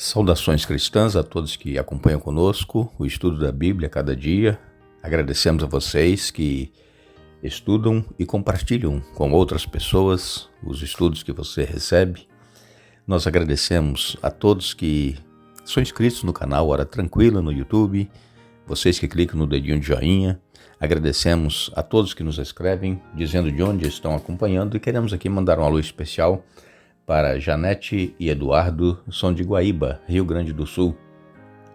Saudações cristãs a todos que acompanham conosco o estudo da Bíblia a cada dia. Agradecemos a vocês que estudam e compartilham com outras pessoas os estudos que você recebe. Nós agradecemos a todos que são inscritos no canal Hora Tranquila no YouTube, vocês que clicam no dedinho de joinha. Agradecemos a todos que nos escrevem dizendo de onde estão acompanhando e queremos aqui mandar um alô especial para Janete e Eduardo, são de Guaíba, Rio Grande do Sul.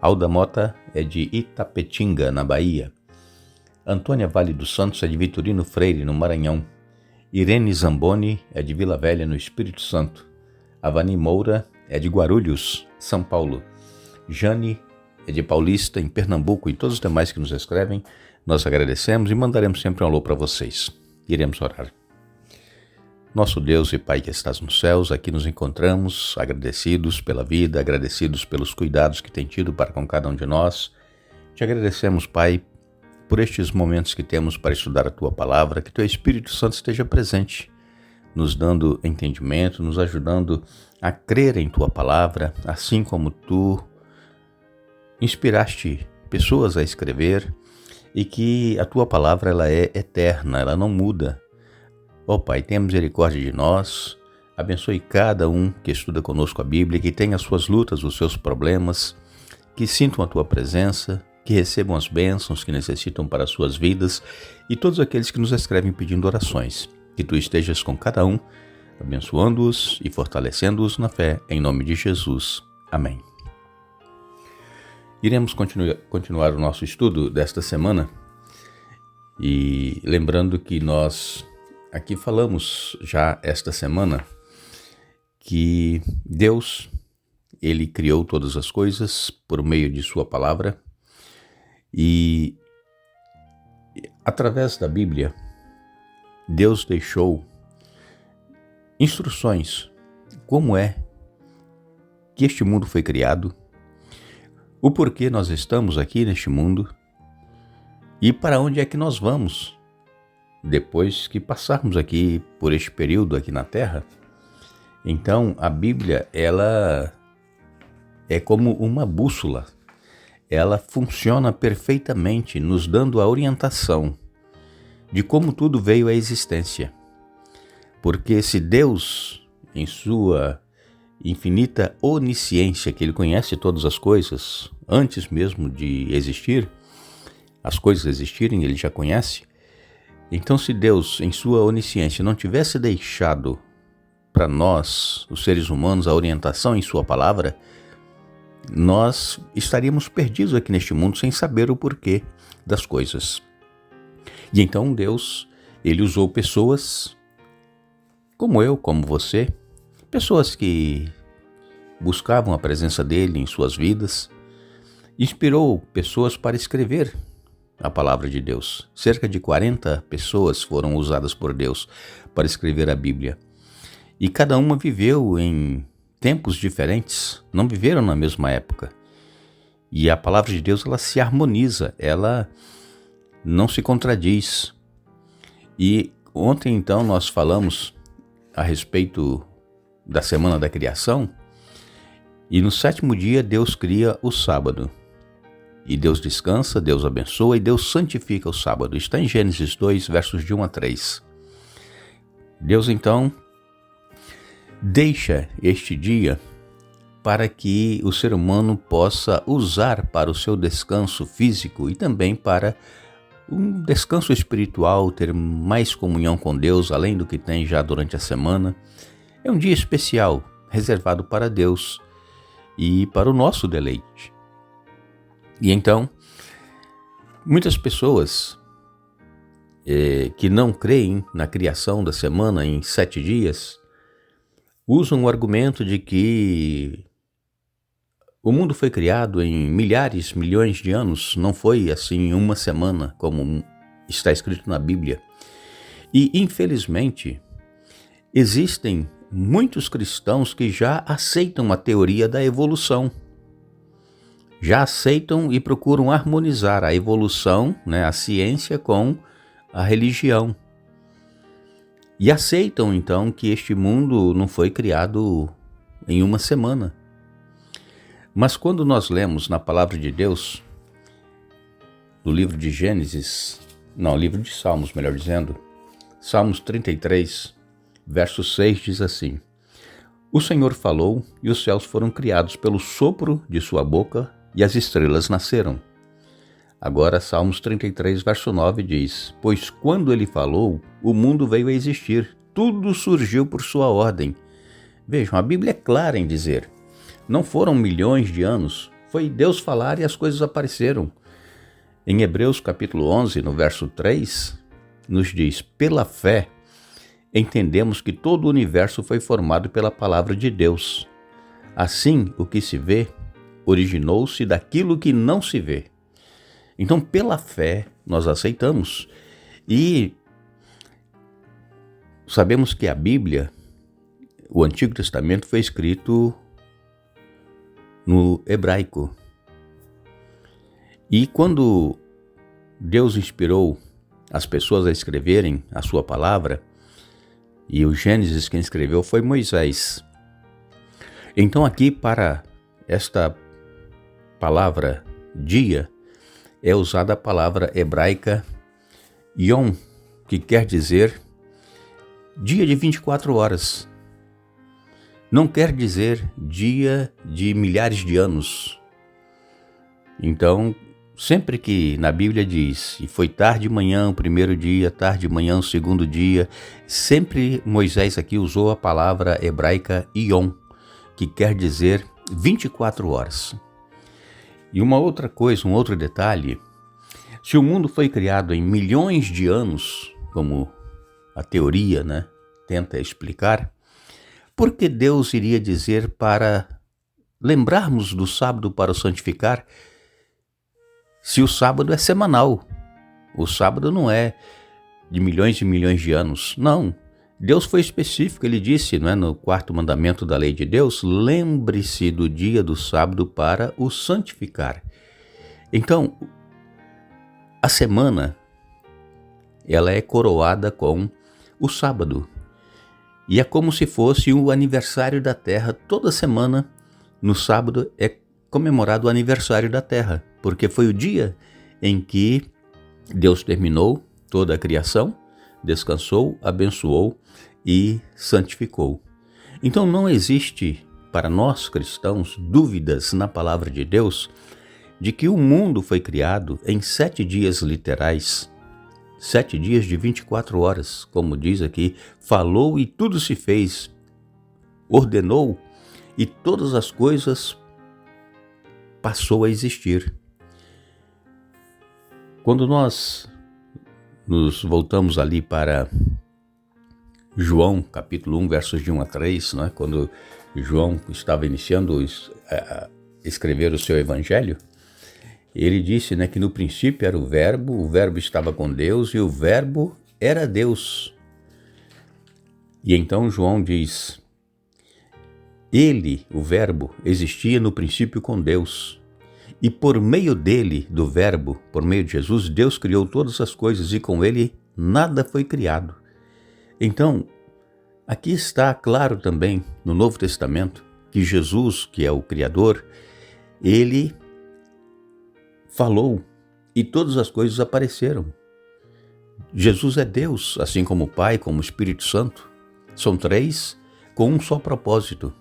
Alda Mota é de Itapetinga, na Bahia. Antônia Vale dos Santos é de Vitorino Freire, no Maranhão. Irene Zamboni é de Vila Velha, no Espírito Santo. Avani Moura é de Guarulhos, São Paulo. Jane é de Paulista, em Pernambuco, e todos os demais que nos escrevem, nós agradecemos e mandaremos sempre um alô para vocês. Iremos orar. Nosso Deus e Pai que estás nos céus, aqui nos encontramos agradecidos pela vida, agradecidos pelos cuidados que tem tido para com cada um de nós. Te agradecemos, Pai, por estes momentos que temos para estudar a Tua Palavra, que Teu Espírito Santo esteja presente, nos dando entendimento, nos ajudando a crer em Tua Palavra, assim como Tu inspiraste pessoas a escrever e que a Tua Palavra ela é eterna, ela não muda. Ó Pai, tenha misericórdia de nós, abençoe cada um que estuda conosco a Bíblia, que tenha as suas lutas, os seus problemas, que sintam a Tua presença, que recebam as bênçãos que necessitam para as suas vidas e todos aqueles que nos escrevem pedindo orações, que Tu estejas com cada um, abençoando-os e fortalecendo-os na fé, em nome de Jesus. Amém. Iremos continuar o nosso estudo desta semana e lembrando que nós aqui falamos já esta semana que Deus, Ele criou todas as coisas por meio de Sua Palavra e através da Bíblia, Deus deixou instruções como é que este mundo foi criado, o porquê nós estamos aqui neste mundo e para onde é que nós vamos depois que passarmos aqui por este período aqui na Terra. Então a Bíblia ela é como uma bússola, ela funciona perfeitamente nos dando a orientação de como tudo veio à existência. Porque se Deus, em sua infinita onisciência, que Ele conhece todas as coisas, antes mesmo de existir, as coisas existirem, Ele já conhece. Então, se Deus, em sua onisciência, não tivesse deixado para nós, os seres humanos, a orientação em sua palavra, nós estaríamos perdidos aqui neste mundo sem saber o porquê das coisas. E então Deus, Ele usou pessoas como eu, como você, pessoas que buscavam a presença dEle em suas vidas, inspirou pessoas para escrever a palavra de Deus. Cerca de 40 pessoas foram usadas por Deus para escrever a Bíblia. E cada uma viveu em tempos diferentes, não viveram na mesma época. E a palavra de Deus ela se harmoniza, ela não se contradiz. E ontem então nós falamos a respeito da Semana da Criação, e no 7º dia Deus cria o sábado. E Deus descansa, Deus abençoa e Deus santifica o sábado. Está em Gênesis 2, versos de 1 a 3. Deus então deixa este dia para que o ser humano possa usar para o seu descanso físico e também para um descanso espiritual, ter mais comunhão com Deus, além do que tem já durante a semana. É um dia especial, reservado para Deus e para o nosso deleite. E então, muitas pessoas que não creem na criação da semana em 7 dias, usam o argumento de que o mundo foi criado em milhares, milhões de anos, não foi assim em uma semana, como está escrito na Bíblia. E, infelizmente, existem muitos cristãos que já aceitam a teoria da evolução. Já aceitam e procuram harmonizar a evolução, a ciência, com a religião. E aceitam, então, que este mundo não foi criado em uma semana. Mas quando nós lemos na palavra de Deus, no livro de livro de Salmos, melhor dizendo, Salmos 33, verso 6 diz assim: O Senhor falou e os céus foram criados pelo sopro de sua boca e as estrelas nasceram. Agora, Salmos 33, verso 9 diz: Pois quando ele falou, o mundo veio a existir, tudo surgiu por sua ordem. Vejam, a Bíblia é clara em dizer, não foram milhões de anos, foi Deus falar e as coisas apareceram. Em Hebreus capítulo 11, no verso 3, nos diz: Pela fé, entendemos que todo o universo foi formado pela palavra de Deus. Assim, o que se vê originou-se daquilo que não se vê. Então, pela fé, nós aceitamos. E sabemos que a Bíblia, o Antigo Testamento, foi escrito no hebraico. E quando Deus inspirou as pessoas a escreverem a sua palavra, e o Gênesis quem escreveu foi Moisés. Então aqui para esta palavra dia é usada a palavra hebraica Yom, que quer dizer dia de 24 horas. Não quer dizer dia de milhares de anos. Então, sempre que na Bíblia diz, e foi tarde de manhã o primeiro dia, tarde de manhã o segundo dia, sempre Moisés aqui usou a palavra hebraica Yom, que quer dizer 24 horas. E uma outra coisa, um outro detalhe, se o mundo foi criado em milhões de anos, como a teoria, tenta explicar, por que Deus iria dizer para lembrarmos do sábado para o santificar, se o sábado é semanal? O sábado não é de milhões e milhões de anos, não. Deus foi específico, ele disse, no 4º mandamento da lei de Deus, lembre-se do dia do sábado para o santificar. Então, a semana, ela é coroada com o sábado. E é como se fosse o aniversário da terra. Toda semana, no sábado, é comemorado o aniversário da terra, porque foi o dia em que Deus terminou toda a criação, descansou, abençoou e santificou. Então não existe para nós cristãos dúvidas na palavra de Deus de que o mundo foi criado em 7 dias literais, 7 dias de 24 horas, como diz aqui, falou e tudo se fez, ordenou e todas as coisas passou a existir. Quando nós nos voltamos ali para João, capítulo 1, versos de 1 a 3, quando João estava iniciando a escrever o seu evangelho, ele disse que no princípio era o verbo estava com Deus e o verbo era Deus. E então João diz, ele, o verbo, existia no princípio com Deus. E por meio dele, do verbo, por meio de Jesus, Deus criou todas as coisas e com ele nada foi criado. Então, aqui está claro também no Novo Testamento que Jesus, que é o Criador, ele falou e todas as coisas apareceram. Jesus é Deus, assim como o Pai, como o Espírito Santo. São 3 com um só propósito.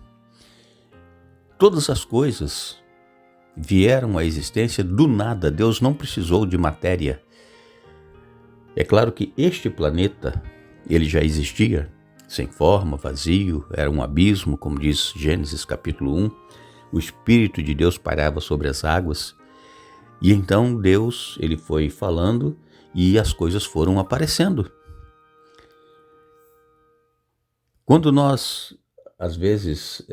Todas as coisas vieram à existência do nada. Deus não precisou de matéria. É claro que este planeta, ele já existia, sem forma, vazio, era um abismo, como diz Gênesis capítulo 1. O Espírito de Deus pairava sobre as águas. E então Deus, ele foi falando e as coisas foram aparecendo. Quando nós, às vezes,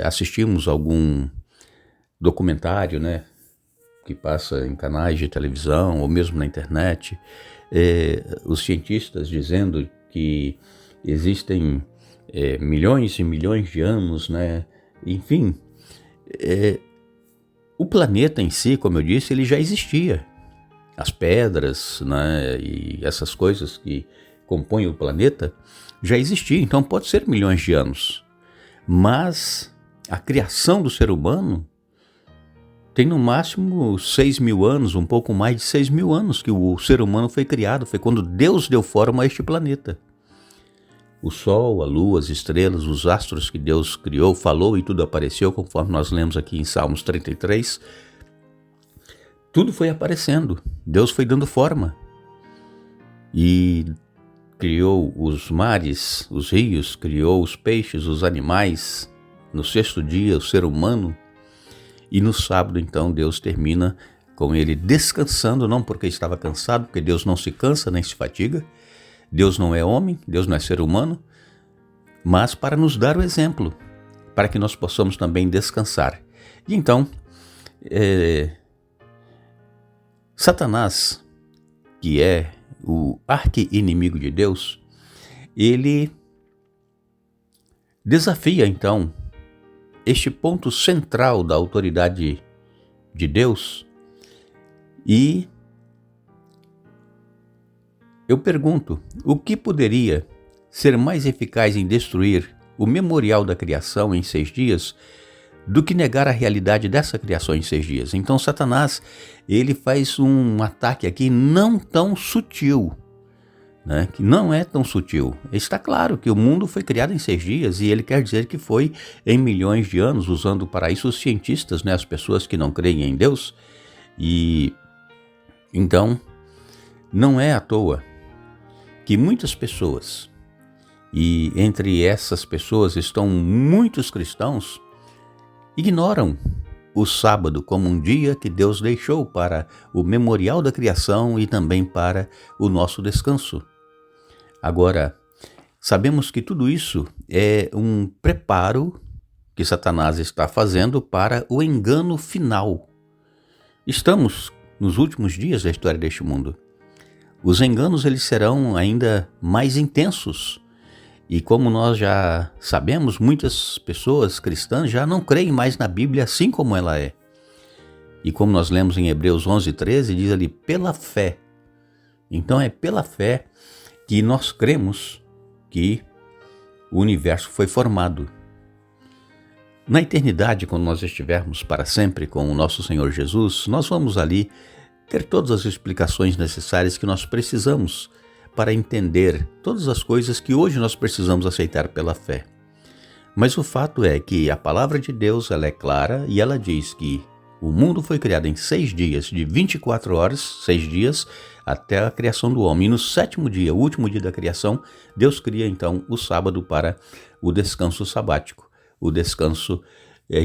assistimos algum documentário, que passa em canais de televisão ou mesmo na internet, os cientistas dizendo que existem milhões e milhões de anos, enfim, o planeta em si, como eu disse, ele já existia. As pedras, e essas coisas que compõem o planeta já existiam, então pode ser milhões de anos. Mas a criação do ser humano tem no máximo 6.000 anos, um pouco mais de 6.000 anos que o ser humano foi criado. Foi quando Deus deu forma a este planeta. O Sol, a Lua, as estrelas, os astros que Deus criou, falou e tudo apareceu, conforme nós lemos aqui em Salmos 33. Tudo foi aparecendo, Deus foi dando forma. E criou os mares, os rios, criou os peixes, os animais. No sexto dia, o ser humano. E no sábado, então, Deus termina com ele descansando, não porque estava cansado, porque Deus não se cansa nem se fatiga. Deus não é homem, Deus não é ser humano, mas para nos dar o exemplo, para que nós possamos também descansar. E então, Satanás, que é o arqui-inimigo de Deus, ele desafia então este ponto central da autoridade de Deus. E eu pergunto, o que poderia ser mais eficaz em destruir o memorial da criação em 6 dias do que negar a realidade dessa criação em 6 dias? Então Satanás, ele faz um ataque aqui não tão sutil, né? Que não é tão sutil. Está claro que o mundo foi criado em 6 dias e ele quer dizer que foi em milhões de anos, usando para isso os cientistas, né? As pessoas que não creem em Deus. E então não é à toa que muitas pessoas, e entre essas pessoas estão muitos cristãos, ignoram o sábado como um dia que Deus deixou para o memorial da criação e também para o nosso descanso. Agora, sabemos que tudo isso é um preparo que Satanás está fazendo para o engano final. Estamos nos últimos dias da história deste mundo. Os enganos, eles serão ainda mais intensos. E como nós já sabemos, muitas pessoas cristãs já não creem mais na Bíblia assim como ela é. E como nós lemos em Hebreus 11:13, diz ali, pela fé. Então é pela fé que nós cremos que o universo foi formado. Na eternidade, quando nós estivermos para sempre com o nosso Senhor Jesus, nós vamos ali ter todas as explicações necessárias que nós precisamos para entender todas as coisas que hoje nós precisamos aceitar pela fé. Mas o fato é que a palavra de Deus, ela é clara e ela diz que o mundo foi criado em 6 dias, de 24 horas, 6 dias, até a criação do homem. E no 7º dia, o último dia da criação, Deus cria então o sábado para o descanso sabático. O descanso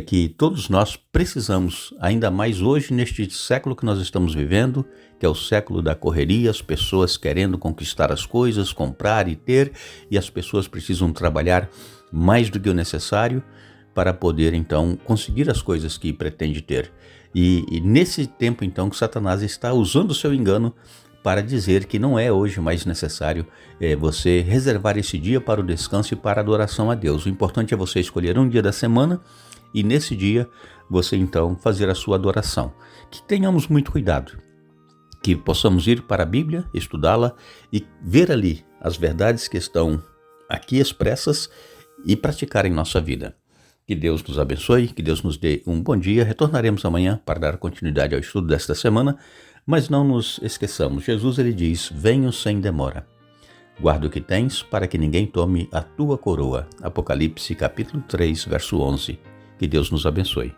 que todos nós precisamos, ainda mais hoje neste século que nós estamos vivendo, que é o século da correria, as pessoas querendo conquistar as coisas, comprar e ter, e as pessoas precisam trabalhar mais do que o necessário para poder então conseguir as coisas que pretende ter. E nesse tempo então que Satanás está usando o seu engano para dizer que não é hoje mais necessário você reservar esse dia para o descanso e para a adoração a Deus. O importante é você escolher um dia da semana e nesse dia você então fazer a sua adoração. Que tenhamos muito cuidado, que possamos ir para a Bíblia, estudá-la e ver ali as verdades que estão aqui expressas e praticar em nossa vida. Que Deus nos abençoe, que Deus nos dê um bom dia. Retornaremos amanhã para dar continuidade ao estudo desta semana, mas não nos esqueçamos. Jesus, ele diz, venho sem demora. Guarda o que tens para que ninguém tome a tua coroa. Apocalipse capítulo 3, verso 11. Que Deus nos abençoe.